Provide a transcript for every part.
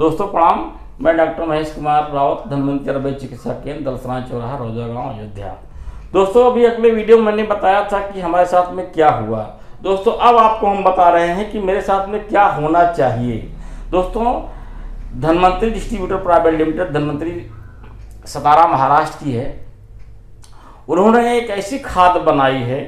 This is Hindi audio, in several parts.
दोस्तों प्रणाम। मैं डॉक्टर महेश कुमार रावत, धन्वंतरि आयुर्वेद चिकित्सा केंद्र, दलसराय चौराहा, रोजा गांव, अयोध्या। दोस्तों अभी अगले वीडियो में मैंने बताया था कि हमारे साथ में क्या हुआ। दोस्तों अब आपको हम बता रहे हैं कि मेरे साथ में क्या होना चाहिए। दोस्तों Dhanvantari distributor private limited, Dhanvantari Satara Maharashtra की है। उन्होंने एक ऐसी खाद बनाई है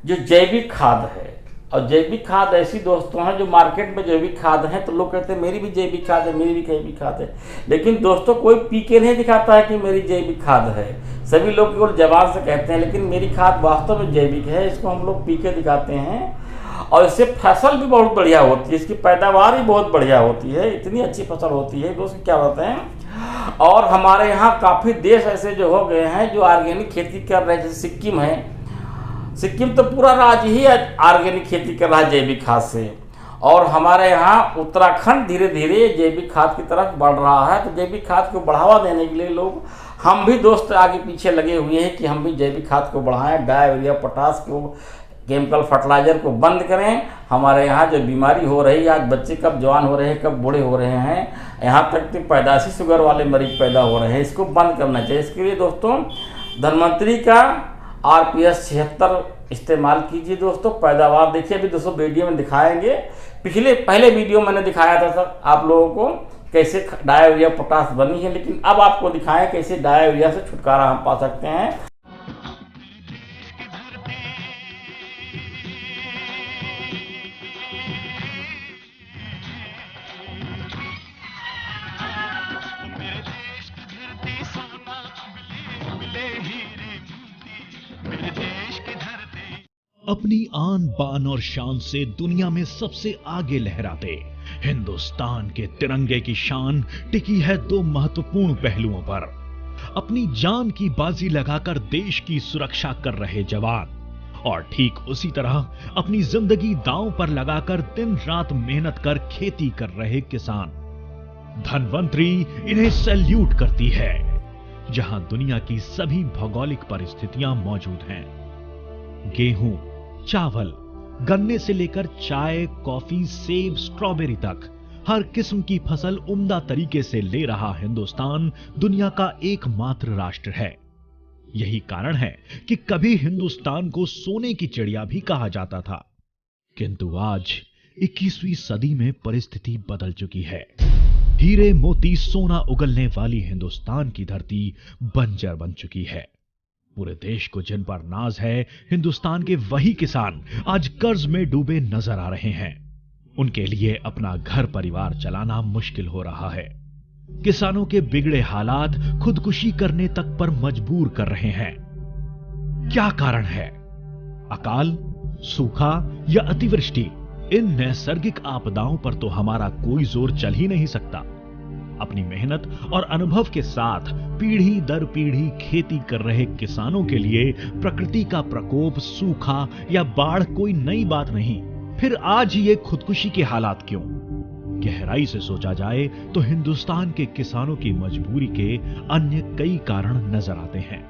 जो जैविक खाद है। और जैविक खाद ऐसी दोस्तों है जो मार्केट में जैविक खाद है तो लोग कहते हैं मेरी भी जैविक खाद है, मेरी भी जैविक खाद है। लेकिन दोस्तों कोई पी के नहीं दिखाता है कि मेरी जैविक खाद है। सभी लोग केवल जबान से कहते हैं, लेकिन मेरी खाद वास्तव में जैविक है। इसको हम लोग पी के दिखाते हैं और इससे फसल भी बहुत बढ़िया होती है, इसकी पैदावार भी बहुत बढ़िया होती है, इतनी अच्छी फसल होती है। दोस्तों क्या होते हैं, और हमारे यहाँ काफ़ी देश ऐसे जो हो गए हैं जो ऑर्गेनिक खेती कर रहे हैं। जैसे सिक्किम है, सिक्किम तो पूरा राज्य ही ऑर्गेनिक खेती कर रहा है जैविक खाद से। और हमारे यहाँ उत्तराखंड धीरे धीरे जैविक खाद की तरफ बढ़ रहा है। तो जैविक खाद को बढ़ावा देने के लिए लोग, हम भी दोस्त आगे पीछे लगे हुए हैं कि हम भी जैविक खाद को बढ़ाएं, डाई, यूरिया, पोटास को, केमिकल फर्टिलाइजर को बंद करें। हमारे यहाँ जो बीमारी हो रही है, आज बच्चे कब जवान हो रहे हैं, कब बूढ़े हो रहे हैं, यहाँ तक कि पैदाइशी शुगर वाले मरीज पैदा हो रहे हैं, इसको बंद करना चाहिए। इसके लिए दोस्तों धन्वंतरि का RPS 76 इस्तेमाल कीजिए। दोस्तों पैदावार देखिए, अभी दोस्तों वीडियो में दिखाएंगे। पहले वीडियो मैंने दिखाया था सर आप लोगों को कैसे डाई, यूरिया, पोटास बनी है, लेकिन अब आपको दिखाएं कैसे डाई, यूरिया से छुटकारा हम पा सकते हैं। अपनी आन बान और शान से दुनिया में सबसे आगे लहराते हिंदुस्तान के तिरंगे की शान टिकी है दो महत्वपूर्ण पहलुओं पर। अपनी जान की बाजी लगाकर देश की सुरक्षा कर रहे जवान, और ठीक उसी तरह अपनी जिंदगी दांव पर लगाकर दिन रात मेहनत कर खेती कर रहे किसान। धन्वंतरि इन्हें सैल्यूट करती है। जहां दुनिया की सभी भौगोलिक परिस्थितियां मौजूद हैं, गेहूं, चावल, गन्ने से लेकर चाय, कॉफी, सेब, स्ट्रॉबेरी तक हर किस्म की फसल उम्दा तरीके से ले रहा हिंदुस्तान दुनिया का एकमात्र राष्ट्र है। यही कारण है कि कभी हिंदुस्तान को सोने की चिड़िया भी कहा जाता था। किंतु आज 21वीं सदी में परिस्थिति बदल चुकी है। हीरे मोती सोना उगलने वाली हिंदुस्तान की धरती बंजर बन चुकी है। पूरे देश को जिन पर नाज है, हिंदुस्तान के वही किसान आज कर्ज में डूबे नजर आ रहे हैं। उनके लिए अपना घर परिवार चलाना मुश्किल हो रहा है। किसानों के बिगड़े हालात खुदकुशी करने तक पर मजबूर कर रहे हैं। क्या कारण है? अकाल, सूखा या अतिवृष्टि? इन नैसर्गिक आपदाओं पर तो हमारा कोई जोर चल ही नहीं सकता। अपनी मेहनत और अनुभव के साथ पीढ़ी दर पीढ़ी खेती कर रहे किसानों के लिए प्रकृति का प्रकोप, सूखा या बाढ़ कोई नई बात नहीं। फिर आज ये खुदकुशी के हालात क्यों? गहराई से सोचा जाए तो हिंदुस्तान के किसानों की मजबूरी के अन्य कई कारण नजर आते हैं,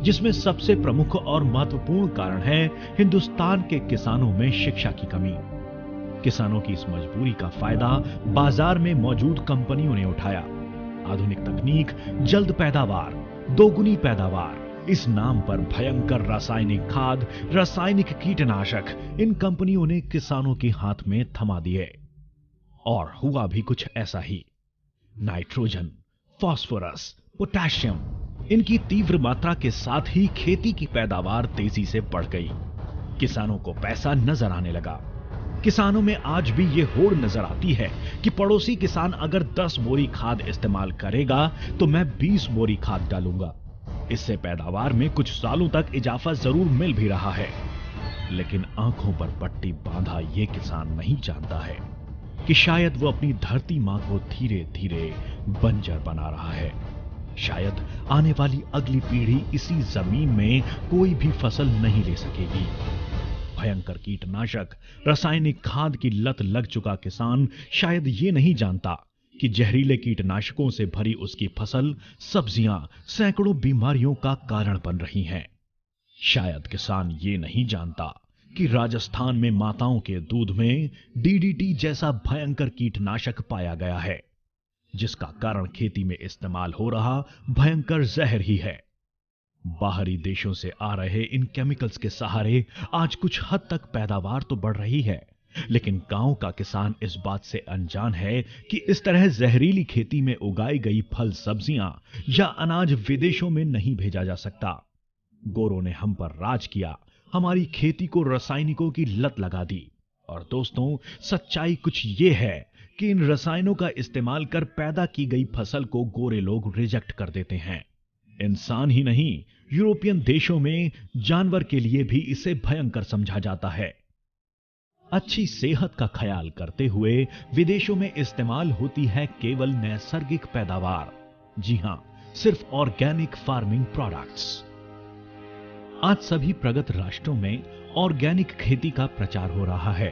जिसमें सबसे प्रमुख और महत्वपूर्ण कारण है हिंदुस्तान के किसानों में शिक्षा की कमी। किसानों की इस मजबूरी का फायदा बाजार में मौजूद कंपनियों ने उठाया। आधुनिक तकनीक, जल्द पैदावार, दोगुनी पैदावार, इस नाम पर भयंकर रासायनिक खाद, रासायनिक कीटनाशक इन कंपनियों ने किसानों के हाथ में थमा दिए। और हुआ भी कुछ ऐसा ही। नाइट्रोजन, फास्फोरस, पोटेशियम, इनकी तीव्र मात्रा के साथ ही खेती की पैदावार तेजी से बढ़ गई। किसानों को पैसा नजर आने लगा। किसानों में आज भी ये होड़ नजर आती है कि पड़ोसी किसान अगर 10 बोरी खाद इस्तेमाल करेगा तो मैं 20 बोरी खाद डालूंगा। इससे पैदावार में कुछ सालों तक इजाफा जरूर मिल भी रहा है, लेकिन आंखों पर पट्टी बांधा ये किसान नहीं जानता है कि शायद वो अपनी धरती मां को धीरे धीरे बंजर बना रहा है। शायद आने वाली अगली पीढ़ी इसी जमीन में कोई भी फसल नहीं ले सकेगी। भयंकर कीटनाशक, रासायनिक खाद की लत लग चुका किसान शायद ये नहीं जानता कि जहरीले कीटनाशकों से भरी उसकी फसल, सब्जियां सैकड़ों बीमारियों का कारण बन रही हैं। शायद किसान ये नहीं जानता कि राजस्थान में माताओं के दूध में डीडीटी जैसा भयंकर कीटनाशक पाया गया है, जिसका कारण खेती में इस्तेमाल हो रहा भयंकर जहर ही है। बाहरी देशों से आ रहे इन केमिकल्स के सहारे आज कुछ हद तक पैदावार तो बढ़ रही है, लेकिन गांव का किसान इस बात से अनजान है कि इस तरह जहरीली खेती में उगाई गई फल सब्जियां या अनाज विदेशों में नहीं भेजा जा सकता। गोरों ने हम पर राज किया, हमारी खेती को रासायनिकों की लत लगा दी। और दोस्तों, सच्चाई कुछ यह है कि इन रसायनों का इस्तेमाल कर पैदा की गई फसल को गोरे लोग रिजेक्ट कर देते हैं। इंसान ही नहीं, यूरोपियन देशों में जानवर के लिए भी इसे भयंकर समझा जाता है। अच्छी सेहत का ख्याल करते हुए विदेशों में इस्तेमाल होती है केवल नैसर्गिक पैदावार। जी हां, सिर्फ ऑर्गेनिक फार्मिंग प्रोडक्ट्स। आज सभी प्रगत राष्ट्रों में ऑर्गेनिक खेती का प्रचार हो रहा है,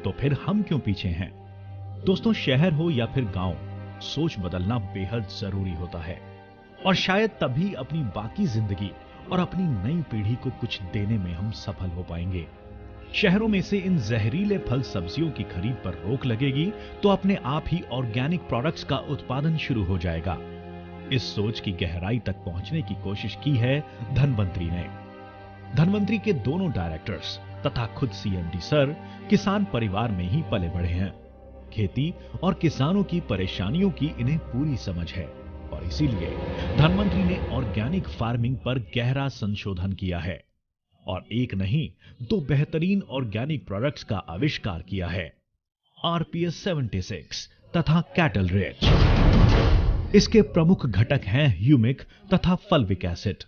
तो फिर हम क्यों पीछे हैं? दोस्तों, शहर हो या फिर गांव, सोच बदलना बेहद जरूरी होता है, और शायद तभी अपनी बाकी जिंदगी और अपनी नई पीढ़ी को कुछ देने में हम सफल हो पाएंगे। शहरों में से इन जहरीले फल सब्जियों की खरीद पर रोक लगेगी तो अपने आप ही ऑर्गेनिक प्रोडक्ट्स का उत्पादन शुरू हो जाएगा। इस सोच की गहराई तक पहुंचने की कोशिश की है धनवंतरी ने। धनवंतरी के दोनों डायरेक्टर्स तथा खुद सीएमडी सर किसान परिवार में ही पले बढ़े हैं। खेती और किसानों की परेशानियों की इन्हें पूरी समझ है, और इसीलिए धनवंतरी ने ऑर्गेनिक फार्मिंग पर गहरा संशोधन किया है और एक नहीं, दो बेहतरीन ऑर्गेनिक प्रोडक्ट्स का आविष्कार किया है, RPS 76 तथा कैटल रिच। इसके प्रमुख घटक हैं ह्यूमिक तथा फल्विक एसिड।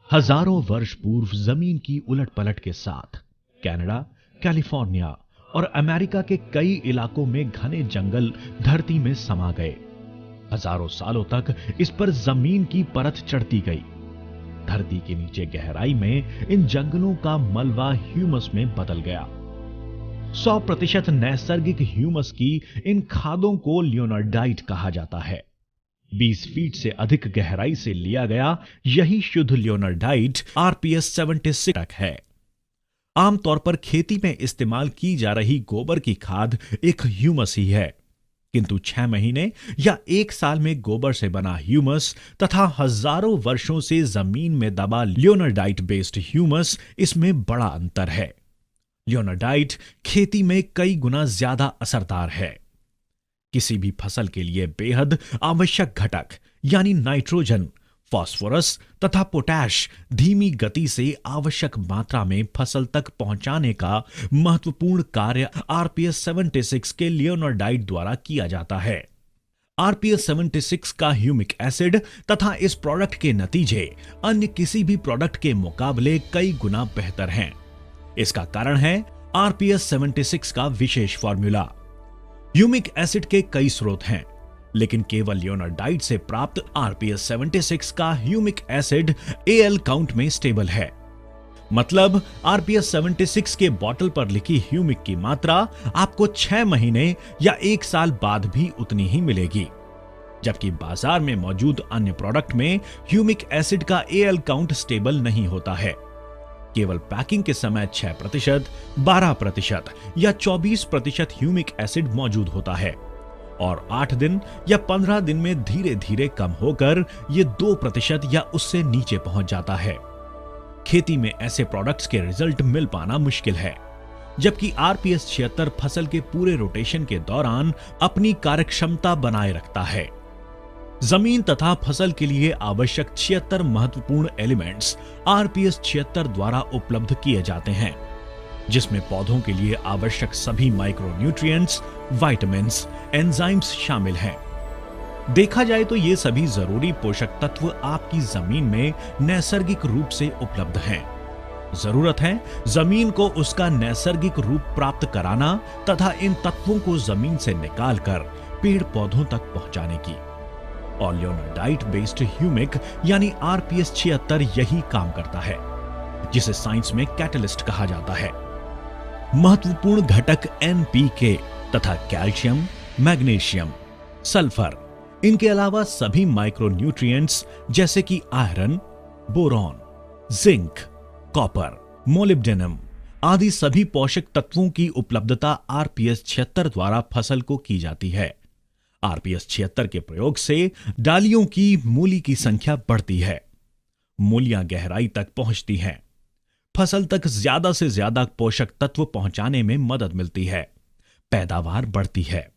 हजारों वर्ष पूर्व जमीन की उलटपलट के साथ कनाडा, कैलिफोर्निया और अमेरिका के कई इलाकों में घने जंगल धरती में समा गए। हजारों सालों तक इस पर जमीन की परत चढ़ती गई। धरती के नीचे गहराई में इन जंगलों का मलबा ह्यूमस में बदल गया। 100% नैसर्गिक ह्यूमस की इन खादों को लियोनार्डाइट कहा जाता है। 20 फीट से अधिक गहराई से लिया गया यही शुद्ध लियोनार्डाइट RPS 76 है। आमतौर पर खेती में इस्तेमाल की जा रही गोबर की खाद एक ह्यूमस ही है, किंतु 6 महीने या 1 साल में गोबर से बना ह्यूमस तथा हजारों वर्षों से जमीन में दबा लियोनार्डाइट बेस्ड ह्यूमस, इसमें बड़ा अंतर है। लियोनार्डाइट खेती में कई गुना ज्यादा असरदार है। किसी भी फसल के लिए बेहद आवश्यक घटक यानी नाइट्रोजन, फास्फोरस तथा पोटैश धीमी गति से आवश्यक मात्रा में फसल तक पहुंचाने का महत्वपूर्ण कार्य RPS 76 के लियोनार्डाइट द्वारा किया जाता है। RPS 76 का ह्यूमिक एसिड तथा इस प्रोडक्ट के नतीजे अन्य किसी भी प्रोडक्ट के मुकाबले कई गुना बेहतर हैं। इसका कारण है RPS 76 का विशेष फॉर्मूला। ह्यूमिक एसिड के कई स्रोत हैं, लेकिन केवल लियोनार्डाइट से प्राप्त RPS 76 का ह्यूमिक एसिड AL काउंट में स्टेबल है। मतलब RPS 76 के बोतल पर लिखी ह्यूमिक की मात्रा आपको 6 महीने या 1 साल बाद भी उतनी ही मिलेगी, जबकि बाजार में मौजूद अन्य प्रोडक्ट में ह्यूमिक एसिड का AL काउंट स्टेबल नहीं होता है। केवल पैकिंग के समय 6%, 12% या 24% ह्यूमिक एसिड मौजूद होता है, और 8 दिन या 15 दिन में धीरे धीरे कम होकर यह 2% या उससे नीचे पहुंच जाता है। खेती में ऐसे प्रोडक्ट्स के रिजल्ट मिल पाना मुश्किल है, जबकि RPS 76 फसल के पूरे रोटेशन के दौरान अपनी कार्यक्षमता बनाए रखता है। जमीन तथा फसल के लिए आवश्यक 76 महत्वपूर्ण एलिमेंट्स RPS 76 द्वारा उपलब्ध किए जाते हैं, जिसमें पौधों के लिए आवश्यक सभी माइक्रोन्यूट्रिएंट्स, विटामिन्स, एंजाइम्स शामिल हैं। देखा जाए तो ये सभी जरूरी पोषक तत्व आपकी जमीन में नैसर्गिक रूप से उपलब्ध हैं। जरूरत है जमीन को उसका नैसर्गिक रूप प्राप्त कराना तथा इन तत्वों को जमीन से निकालकर पेड़ पौधों तक पहुंचाने की। और लियोनार्डाइट बेस्ड ह्यूमिक यानी RPS 76 यही काम करता है, जिसे साइंस में कैटलिस्ट कहा जाता है। महत्वपूर्ण घटक NPK तथा कैल्शियम, मैग्नीशियम, सल्फर, इनके अलावा सभी माइक्रोन्यूट्रिएंट्स जैसे कि iron, boron, zinc, copper, molybdenum, आदि सभी पोषक तत्वों की उपलब्धता आरपीएस 76 द्वारा फसल को की जाती है। आरपीएस 76 के प्रयोग से डालियों की मूली की संख्या बढ़ती है, मूलियां गहराई तक पहुंचती हैं, फसल तक ज्यादा से ज्यादा पोषक तत्व पहुंचाने में मदद मिलती है, पैदावार बढ़ती है।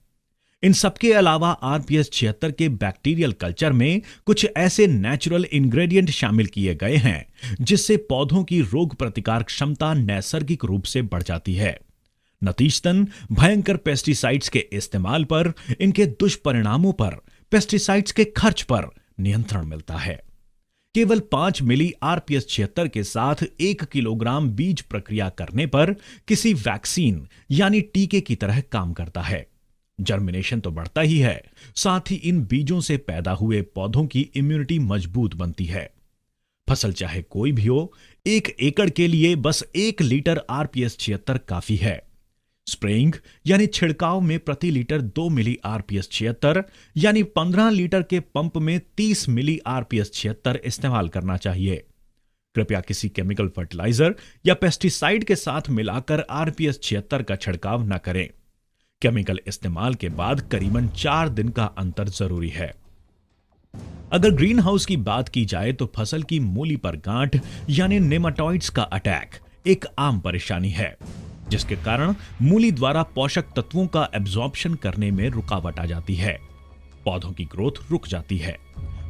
इन सबके अलावा आरपीएस 76 के बैक्टीरियल कल्चर में कुछ ऐसे नेचुरल इंग्रेडिएंट शामिल किए गए हैं जिससे पौधों की रोग प्रतिकार क्षमता नैसर्गिक रूप से बढ़ जाती है। नतीजतन भयंकर पेस्टिसाइड्स के इस्तेमाल पर, इनके दुष्परिणामों पर, पेस्टिसाइड्स के खर्च पर नियंत्रण मिलता है। केवल 5 मिली आरपीएस 76 के साथ 1 किलोग्राम बीज प्रक्रिया करने पर किसी वैक्सीन यानी टीके की तरह काम करता है। जर्मिनेशन तो बढ़ता ही है, साथ ही इन बीजों से पैदा हुए पौधों की इम्यूनिटी मजबूत बनती है। फसल चाहे कोई भी हो, 1 एकड़ के लिए बस 1 लीटर आरपीएस 76 काफी है। स्प्रेइंग यानी छिड़काव में प्रति लीटर 2 मिली आरपीएस 76 यानी 15 लीटर के पंप में 30 मिली आरपीएस 76 इस्तेमाल करना चाहिए। कृपया किसी केमिकल फर्टिलाइजर या पेस्टिसाइड के साथ मिलाकर आरपीएस 76 का छिड़काव न करें। केमिकल इस्तेमाल के बाद करीबन 4 दिन का अंतर जरूरी है। अगर ग्रीन हाउस की बात की जाए तो फसल की मूली पर गांठ यानी नेमाटोइड्स का अटैक एक आम परेशानी है, जिसके कारण मूली द्वारा पोषक तत्वों का एब्जॉर्प्शन करने में रुकावट आ जाती है। पौधों की ग्रोथ रुक जाती है,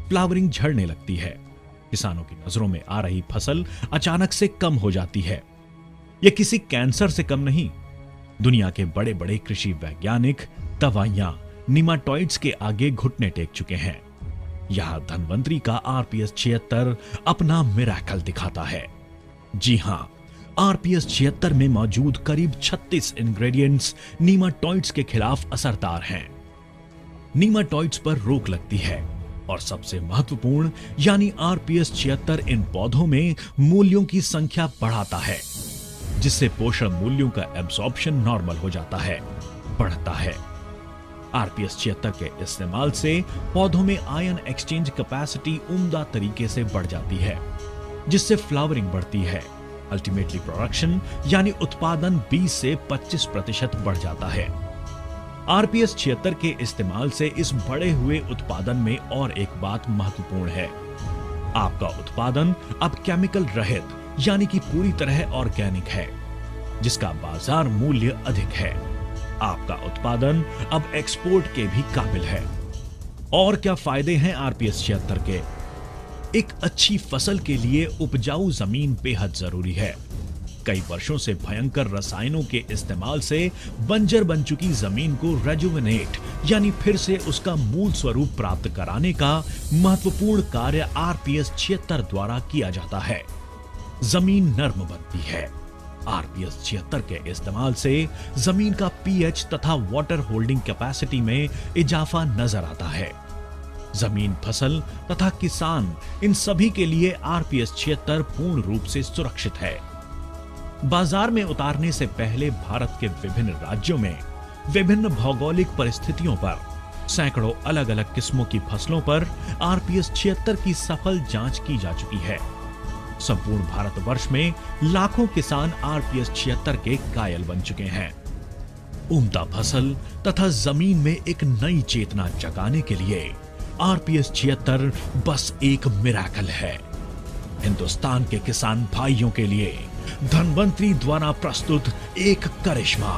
फ्लावरिंग झड़ने लगती है, किसानों की नजरों में आ रही फसल अचानक से कम हो जाती है। यह किसी कैंसर से कम नहीं। दुनिया के बड़े बड़े कृषि वैज्ञानिक दवाइयां निमाटोइड्स के आगे घुटने टेक चुके हैं। यहां धन्वंतरी का आरपीएस 76 अपना मिरेकल दिखाता है। जी हां, आरपीएस 76 में मौजूद करीब 36 इंग्रेडिएंट्स नीमाटोइड्स के खिलाफ असरदार हैं। नीमाटोइड्स पर रोक लगती है और सबसे महत्वपूर्ण यानी आरपीएस 76 इन पौधों में मूलियों की संख्या बढ़ाता है, जिससे पोषण मूल्यों का एब्जॉर्प्शन नॉर्मल हो जाता है, बढ़ता है। आरपीएस 76 के इस्तेमाल से पौधों में आयन एक्सचेंज कैपेसिटी उम्दा तरीके से बढ़ जाती है, जिससे फ्लावरिंग बढ़ती है। अल्टीमेटली प्रोडक्शन यानी उत्पादन 20 से 25% बढ़ जाता है। आरपीएस 76 के इस्तेमाल से इस बढ़े हुए उत्पादन में और एक बात महत्वपूर्ण है। आपका उत्पादन अब केमिकल रहित यानी कि पूरी तरह ऑर्गेनिक है, जिसका बाजार मूल्य अधिक है। आपका उत्पादन अब एक्सपोर्ट के भी काबिल है। और क्या फायदे हैं आरपीएस 76 के? एक अच्छी फसल के लिए उपजाऊ जमीन बेहद जरूरी है। कई वर्षों से भयंकर रसायनों के इस्तेमाल से बंजर बन चुकी जमीन को रेजुवेनेट यानी फिर से उसका मूल स्वरूप प्राप्त कराने का महत्वपूर्ण कार्य आरपीएस 76 द्वारा किया जाता है। जमीन नर्म बनती है। आरपीएस 76 के इस्तेमाल से जमीन का पीएच तथा वाटर होल्डिंग कैपेसिटी में इजाफा नजर आता है। जमीन, फसल तथा किसान इन सभी के लिए आरपीएस 76 पूर्ण रूप से सुरक्षित है। बाजार में उतारने से पहले भारत के विभिन्न राज्यों में विभिन्न भौगोलिक परिस्थितियों पर सैकड़ों अलग अलग किस्मों की फसलों पर आरपीएस 76 की सफल जांच की जा चुकी है। संपूर्ण भारतवर्ष में लाखों किसान आरपीएस 76 के कायल बन चुके हैं। उम्दा फसल तथा जमीन में एक नई चेतना जगाने के लिए आरपीएस 76 बस एक मिरेकल है। हिंदुस्तान के किसान भाइयों के लिए धन्वंतरी द्वारा प्रस्तुत एक करिश्मा,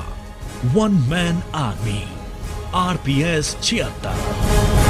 वन मैन आर्मी, आरपीएस 76।